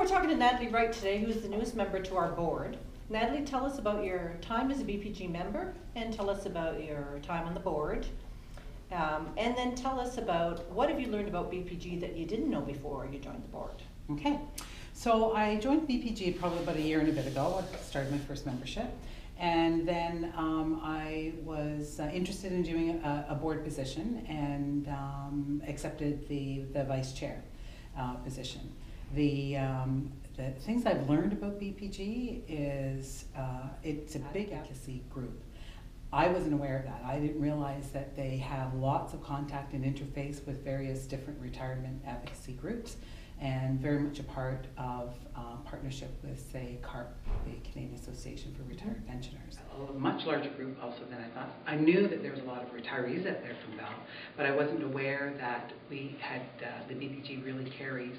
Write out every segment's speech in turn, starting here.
we're talking to Natalie Wright today, who's the newest member to our board. Natalie, tell us about your time as a BPG member, and tell us about your time on the board. And then tell us about what have you learned about BPG that you didn't know before you joined the board. Okay, so I joined BPG probably about a year and a bit ago. I started my first membership. And then I was interested in doing a board position and accepted the vice chair position. The things I've learned about BPG is it's a big advocacy group. I wasn't aware of that. I didn't realize that they have lots of contact and interface with various different retirement advocacy groups, and very much a part of partnership with, say, CARP, the Canadian Association for Retired Pensioners. A much larger group also than I thought. I knew that there was a lot of retirees out there from Bell, but I wasn't aware that we had, the BPG really carries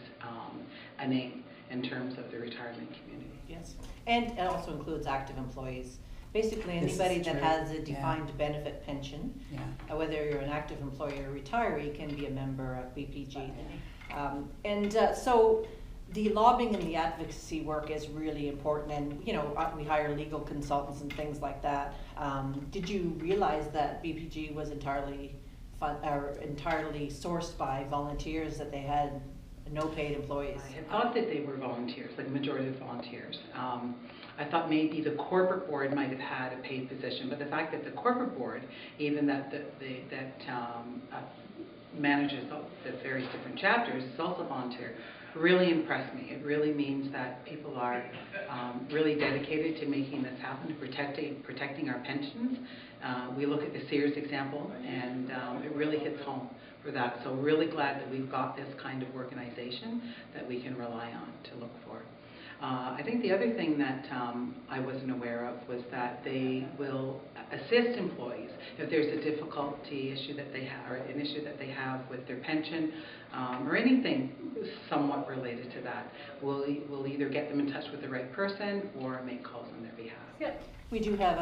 a name in terms of the retirement community. Yes, and it also includes active employees. Basically anybody that has a defined benefit pension, whether you're an active employee or retiree, can be a member of BPG. So the lobbying and the advocacy work is really important, and you know, we hire legal consultants and things like that. Did you realize that BPG was entirely sourced by volunteers, that they had no paid employees? I had thought that they were volunteers, like a majority of volunteers. I thought maybe the corporate board might have had a paid position, but the fact that the corporate board, even that manages the various different chapters, is also volunteer, really impressed me. It really means that people are really dedicated to making this happen, to protecting our pensions. We look at the Sears example, and it really hits home for that. So really glad that we've got this kind of organization that we can rely on to look for. I think the other thing that I wasn't aware of was that they will assist employees if there's a difficulty issue that they have, or an issue that they have with their pension, or anything somewhat related to that. We'll either get them in touch with the right person or make calls on their behalf. Yeah, we do have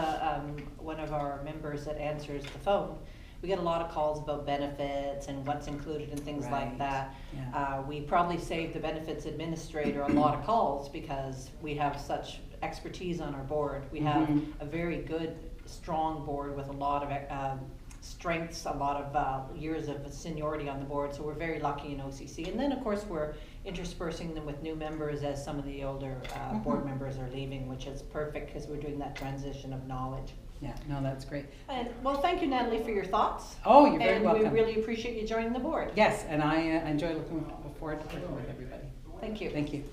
one of our members that answers the phone. We get a lot of calls about benefits and what's included and things like that. Yeah. We probably save the benefits administrator a lot of calls because we have such expertise on our board. We have a very good, strong board with a lot of strengths, a lot of years of seniority on the board, so we're very lucky in OCC. And then of course we're interspersing them with new members as some of the older board members are leaving, which is perfect because we're doing that transition of knowledge. Yeah, no, that's great. Well, thank you, Natalie, for your thoughts. Oh, you're very welcome. And we really appreciate you joining the board. Yes, and I enjoy looking forward to working with everybody. Thank you. Thank you.